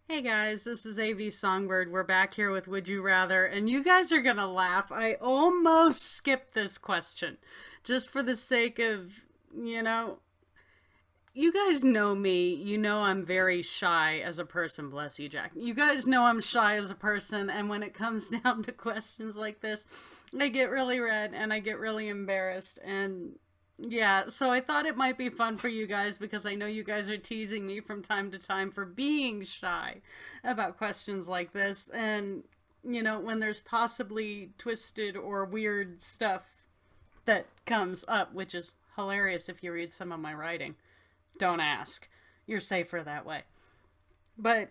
Hey guys, this is Songbird. We're back here with Would You Rather, and you guys are gonna laugh. I almost skipped this question just for the sake of, you know, you guys know me. You know I'm very shy as a person, bless you, Jack. You guys know I'm shy as a person, and when it comes down to questions like this, I get really red and I get really embarrassed. And yeah, so I thought it might be fun for you guys because I know you guys are teasing me from time to time for being shy about questions like this. And, when there's possibly twisted or weird stuff that comes up, which is hilarious if you read some of my writing. Don't ask. You're safer that way. But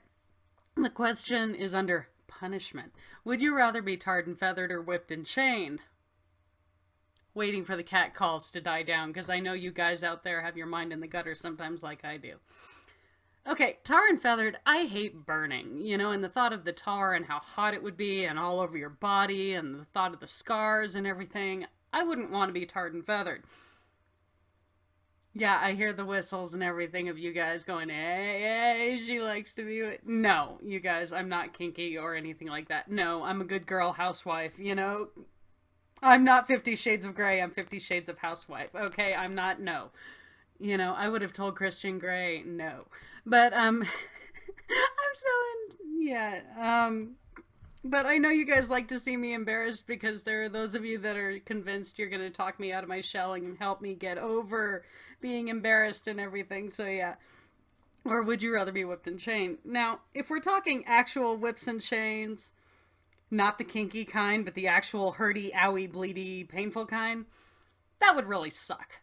the question is under punishment. Would you rather be tarred and feathered or whipped and chained? Waiting for the cat calls to die down because I know you guys out there have your mind in the gutter sometimes, like I do. Okay, tar and feathered, I hate burning, and the thought of the tar and how hot it would be and all over your body and the thought of the scars and everything, I wouldn't want to be tarred and feathered. Yeah, I hear the whistles and everything of you guys going, hey, she likes to be. No, you guys, I'm not kinky or anything like that. No, I'm a good girl housewife. I'm not 50 Shades of Grey, I'm 50 Shades of Housewife. Okay, I'm not, no. I would have told Christian Grey, no. But, I'm so yeah. But I know you guys like to see me embarrassed because there are those of you that are convinced you're going to talk me out of my shell and help me get over being embarrassed and everything. So yeah. Or would you rather be whipped and chained? Now, if we're talking actual whips and chains, not the kinky kind, but the actual hurty, owie, bleedy, painful kind, that would really suck.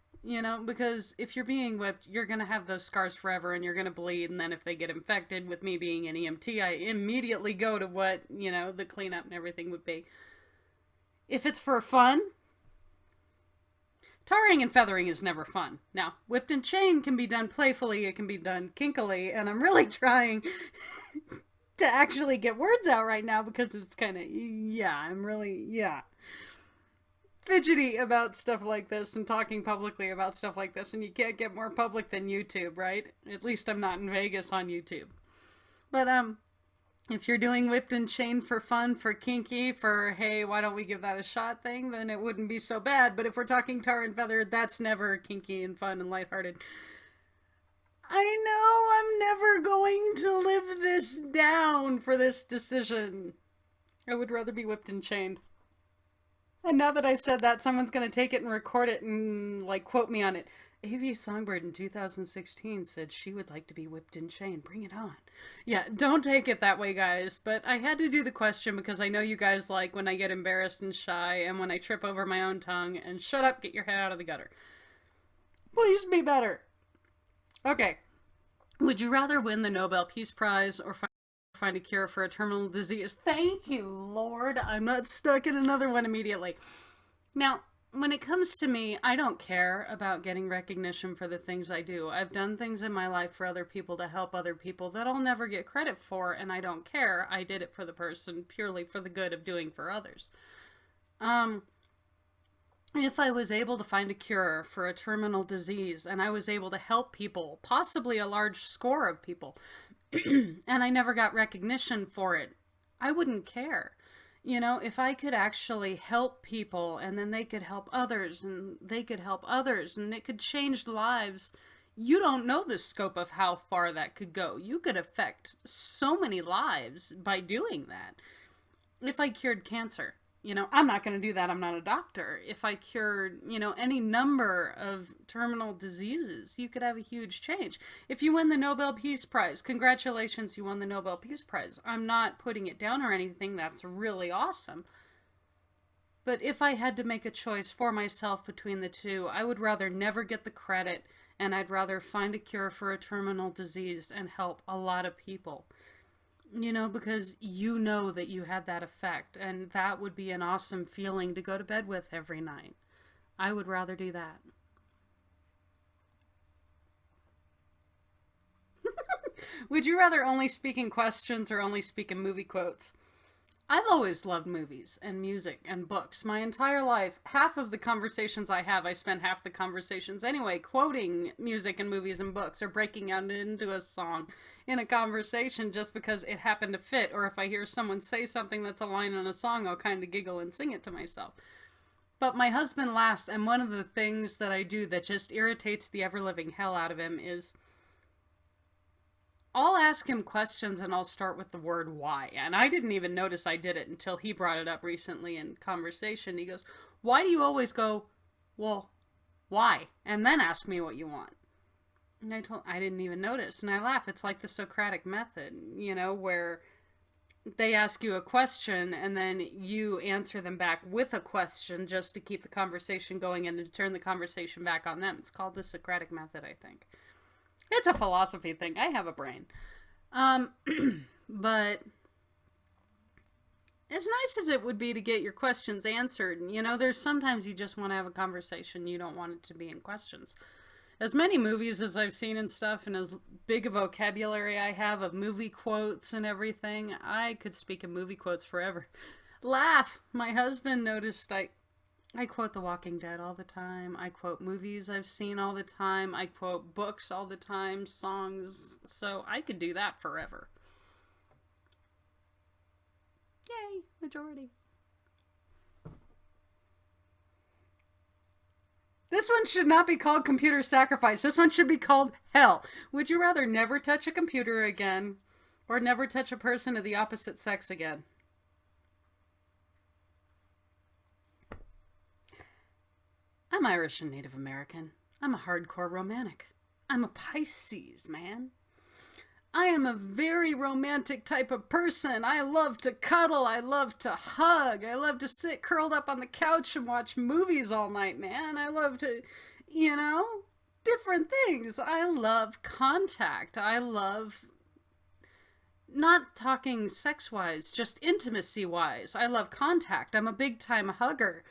Because if you're being whipped, you're going to have those scars forever and you're going to bleed. And then if they get infected, with me being an EMT, I immediately go to what, the cleanup and everything would be. If it's for fun, tarring and feathering is never fun. Now, whipped and chained can be done playfully, it can be done kinkily, and I'm really trying to actually get words out right now because it's kind of, yeah, fidgety about stuff like this and talking publicly about stuff like this, and you can't get more public than YouTube, right? At least I'm not in Vegas on YouTube. But if you're doing whipped and chained for fun, for kinky, for hey, why don't we give that a shot thing, then it wouldn't be so bad. But if we're talking tar and feather, that's never kinky and fun and lighthearted. I know I'm never going to live this down for this decision. I would rather be whipped and chained. And now that I said that, someone's going to take it and record it and, quote me on it. Songbird in 2016 said she would like to be whipped and chained. Bring it on. Yeah, don't take it that way, guys. But I had to do the question because I know you guys like when I get embarrassed and shy and when I trip over my own tongue. And shut up, get your head out of the gutter. Please be better. Okay. Would you rather win the Nobel Peace Prize or find a cure for a terminal disease? Thank you, Lord. I'm not stuck in another one immediately. Now, when it comes to me, I don't care about getting recognition for the things I do. I've done things in my life for other people to help other people that I'll never get credit for, and I don't care. I did it for the person purely for the good of doing for others. If I was able to find a cure for a terminal disease and I was able to help people, possibly a large score of people, and I never got recognition for it, I wouldn't care. If I could actually help people and then they could help others and they could help others and it could change lives, you don't know the scope of how far that could go. You could affect so many lives by doing that. If I cured cancer, I'm not going to do that. I'm not a doctor. If I cured, any number of terminal diseases, you could have a huge change. If you win the Nobel Peace Prize, congratulations, you won the Nobel Peace Prize. I'm not putting it down or anything. That's really awesome. But if I had to make a choice for myself between the two, I would rather never get the credit and I'd rather find a cure for a terminal disease and help a lot of people. Because you know that you had that effect, and that would be an awesome feeling to go to bed with every night. I would rather do that. Would you rather only speak in questions or only speak in movie quotes? I've always loved movies and music and books. My entire life, half of the conversations I have, I spend half the conversations anyway quoting music and movies and books or breaking out into a song in a conversation just because it happened to fit. Or if I hear someone say something that's a line in a song, I'll kind of giggle and sing it to myself. But my husband laughs, and one of the things that I do that just irritates the ever-living hell out of him is I'll ask him questions and I'll start with the word why. And I didn't even notice I did it until he brought it up recently in conversation. He goes, why do you always go, well, why? And then ask me what you want. And I didn't even notice. And I laugh. It's like the Socratic method, where they ask you a question and then you answer them back with a question just to keep the conversation going and to turn the conversation back on them. It's called the Socratic method, I think. It's a philosophy thing. I have a brain. But as nice as it would be to get your questions answered, there's sometimes you just want to have a conversation. You don't want it to be in questions. As many movies as I've seen and stuff, and as big a vocabulary I have of movie quotes and everything, I could speak in movie quotes forever. Laugh! My husband noticed I quote The Walking Dead all the time. I quote movies I've seen all the time. I quote books all the time, songs. So I could do that forever. Yay, majority. This one should not be called computer sacrifice. This one should be called hell. Would you rather never touch a computer again or never touch a person of the opposite sex again? I'm Irish and Native American. I'm a hardcore romantic. I'm a Pisces, man. I am a very romantic type of person. I love to cuddle. I love to hug. I love to sit curled up on the couch and watch movies all night, man. I love to, different things. I love contact. I love not talking sex-wise, just intimacy-wise. I love contact. I'm a big-time hugger.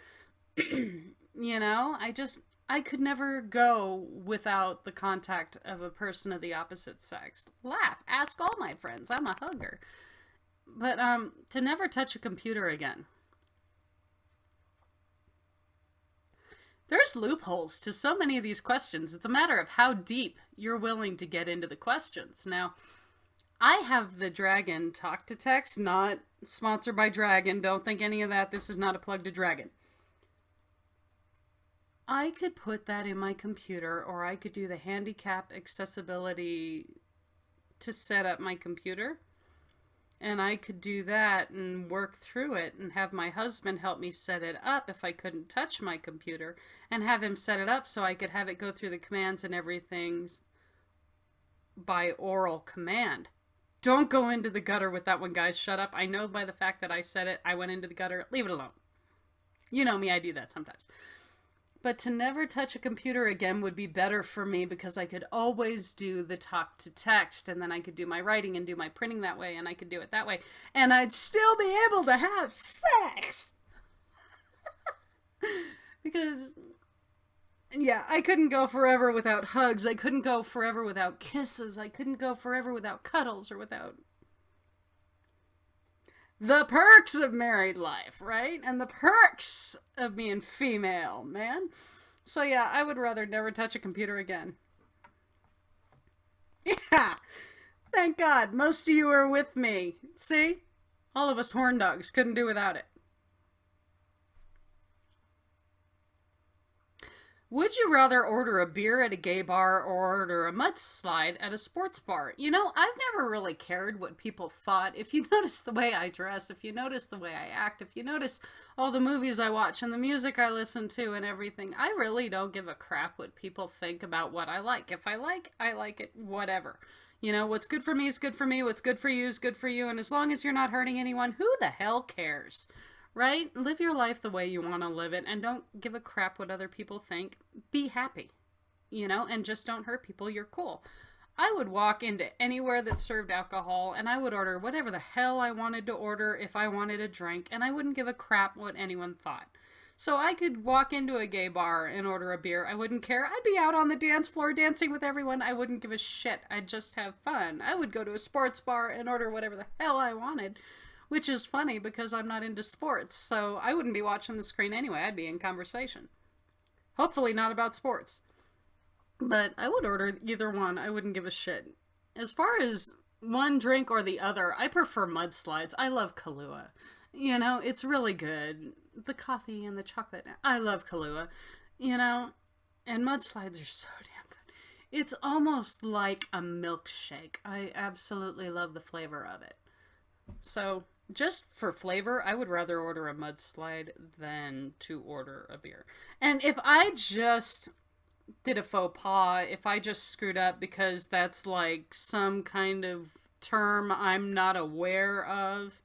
I could never go without the contact of a person of the opposite sex. Laugh. Ask all my friends. I'm a hugger. But, to never touch a computer again. There's loopholes to so many of these questions. It's a matter of how deep you're willing to get into the questions. Now, I have the Dragon talk to text, not sponsored by Dragon. Don't think any of that. This is not a plug to Dragon. I could put that in my computer, or I could do the handicap accessibility to set up my computer. And I could do that and work through it and have my husband help me set it up if I couldn't touch my computer, and have him set it up so I could have it go through the commands and everything by oral command. Don't go into the gutter with that one, guys. Shut up. I know by the fact that I said it, I went into the gutter. Leave it alone. You know me, I do that sometimes. But to never touch a computer again would be better for me because I could always do the talk to text, and then I could do my writing and do my printing that way, and I could do it that way. And I'd still be able to have sex! Because, yeah, I couldn't go forever without hugs. I couldn't go forever without kisses. I couldn't go forever without cuddles or without the perks of married life, right? And the perks of being female, man. So yeah, I would rather never touch a computer again. Yeah! Thank God, most of you are with me. See? All of us horn dogs couldn't do without it. Would you rather order a beer at a gay bar or order a mudslide at a sports bar? I've never really cared what people thought. If you notice the way I dress, if you notice the way I act, if you notice all the movies I watch and the music I listen to and everything, I really don't give a crap what people think about what I like. If I like it, whatever. What's good for me is good for me. What's good for you is good for you. And as long as you're not hurting anyone, who the hell cares? Right? Live your life the way you want to live it, and don't give a crap what other people think. Be happy, and just don't hurt people. You're cool. I would walk into anywhere that served alcohol, and I would order whatever the hell I wanted to order if I wanted a drink, and I wouldn't give a crap what anyone thought. So I could walk into a gay bar and order a beer. I wouldn't care. I'd be out on the dance floor dancing with everyone. I wouldn't give a shit. I'd just have fun. I would go to a sports bar and order whatever the hell I wanted. which is funny because I'm not into sports, so I wouldn't be watching the screen anyway. I'd be in conversation. Hopefully not about sports. But I would order either one. I wouldn't give a shit. As far as one drink or the other, I prefer mudslides. I love Kahlua. You know, it's really good. The coffee and the chocolate. I love Kahlua. You know, and mudslides are so damn good. It's almost like a milkshake. I absolutely love the flavor of it. So, just for flavor, I would rather order a mudslide than to order a beer. And if I just did a faux pas, if I just screwed up because that's like some kind of term I'm not aware of,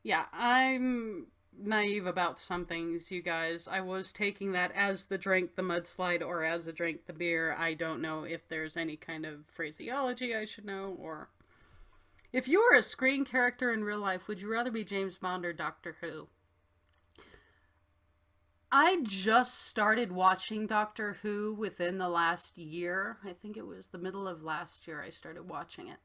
yeah, I'm naive about some things, you guys. I was taking that as the drink, the mudslide, or as the drink, the beer. I don't know if there's any kind of phraseology I should know, or... If you were a screen character in real life, would you rather be James Bond or Doctor Who? I just started watching Doctor Who within the last year. I think it was the middle of last year I started watching it.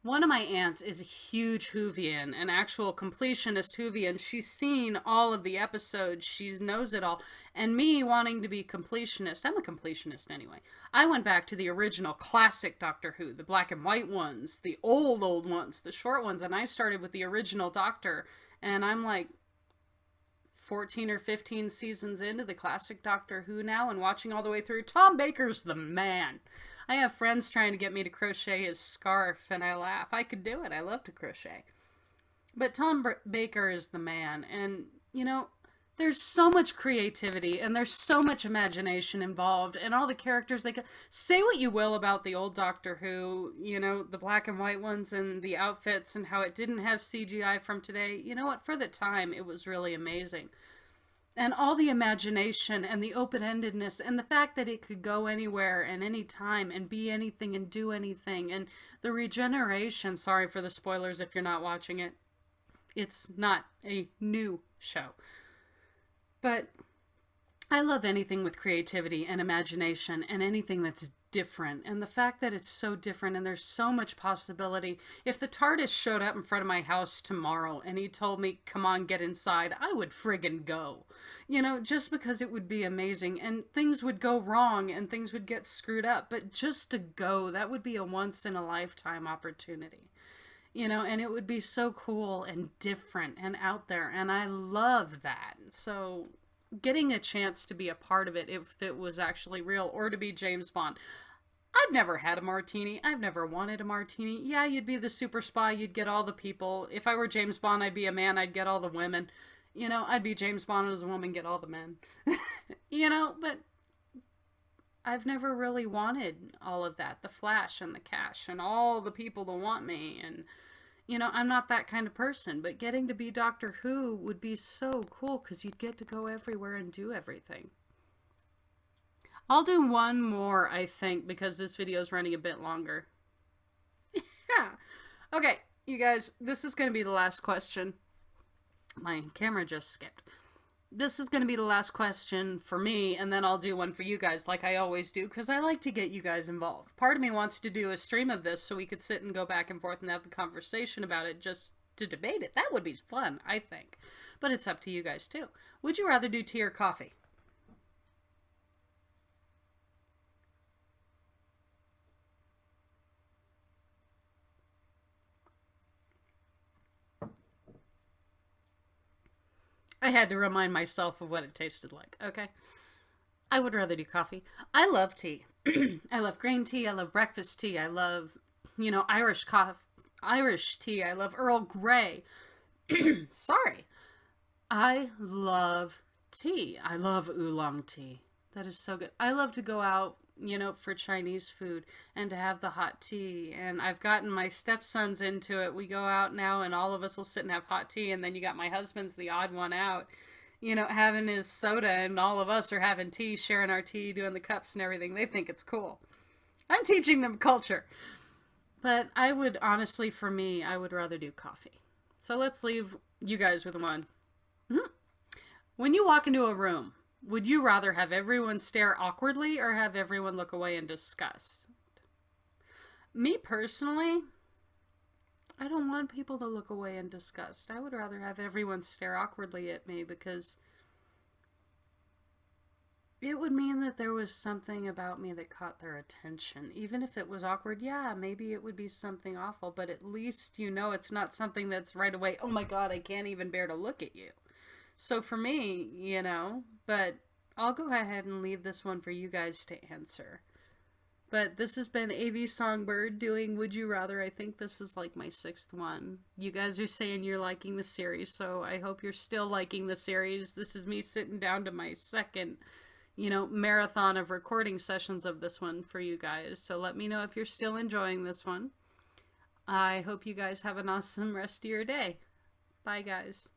One of my aunts is a huge Whovian, an actual completionist Whovian. She's seen all of the episodes. She knows it all. And me wanting to be completionist, I'm a completionist anyway. I went back to the original classic Doctor Who, the black and white ones, the old ones, the short ones. And I started with the original Doctor. And I'm like 14 or 15 seasons into the classic Doctor Who now and watching all the way through. Tom Baker's the man. I have friends trying to get me to crochet his scarf, and I laugh. I could do it. I love to crochet. But Tom Baker is the man, and, you know, there's so much creativity, and there's so much imagination involved, and all the characters, they say what you will about the old Doctor Who, you know, the black and white ones, and the outfits, and how it didn't have CGI from today. You know what? For the time, it was really amazing. And all the imagination and the open-endedness and the fact that it could go anywhere and any time and be anything and do anything. And the regeneration, sorry for the spoilers if you're not watching it. It's not a new show. But I love anything with creativity and imagination and anything that's different. And the fact that it's so different and there's so much possibility. If the TARDIS showed up in front of my house tomorrow and he told me, come on, get inside, I would friggin' go. You know, just because it would be amazing and things would go wrong and things would get screwed up. But just to go, that would be a once in a lifetime opportunity. You know, and it would be so cool and different and out there. And I love that. So getting a chance to be a part of it, if it was actually real, or to be James Bond. I've never had a martini. I've never wanted a martini. Yeah, you'd be the super spy. You'd get all the people. If I were James Bond, I'd be a man. I'd get all the women. You know, I'd be James Bond as a woman, get all the men. You know, but I've never really wanted all of that. The flash and the cash and all the people to want me. And, you know, I'm not that kind of person. But getting to be Doctor Who would be so cool because you'd get to go everywhere and do everything. I'll do one more, I think, because this video is running a bit longer. Yeah. Okay, you guys, this is going to be the last question. My camera just skipped. This is going to be the last question for me, and then I'll do one for you guys like I always do, because I like to get you guys involved. Part of me wants to do a stream of this so we could sit and go back and forth and have the conversation about it just to debate it. That would be fun, I think. But it's up to you guys, too. Would you rather do tea or coffee? I had to remind myself of what it tasted like, okay? I would rather do coffee. I love tea. I love green tea. I love breakfast tea. I love, you know, Irish tea. I love Earl Grey. Sorry. I love tea. I love oolong tea. That is so good. I love to go out, you know, for Chinese food and to have the hot tea. And I've gotten my stepsons into it. We go out now and all of us will sit and have hot tea. And then you got my husband's the odd one out, you know, having his soda, and all of us are having tea, sharing our tea, doing the cups and everything. They think it's cool. I'm teaching them culture. But I would, honestly, for me, I would rather do coffee. So let's leave you guys with one. When you walk into a room, would you rather have everyone stare awkwardly or have everyone look away in disgust? Me personally, I don't want people to look away in disgust. I would rather have everyone stare awkwardly at me, because it would mean that there was something about me that caught their attention. Even if it was awkward, yeah, maybe it would be something awful, but at least you know it's not something that's right away, oh my god, I can't even bear to look at you. So for me, you know, but I'll go ahead and leave this one for you guys to answer. But this has been AV Songbird doing Would You Rather. I think this is like my 6th one. You guys are saying you're liking the series, so I hope you're still liking the series. This is me sitting down to my 2nd, marathon of recording sessions of this one for you guys. So let me know if you're still enjoying this one. I hope you guys have an awesome rest of your day. Bye, guys.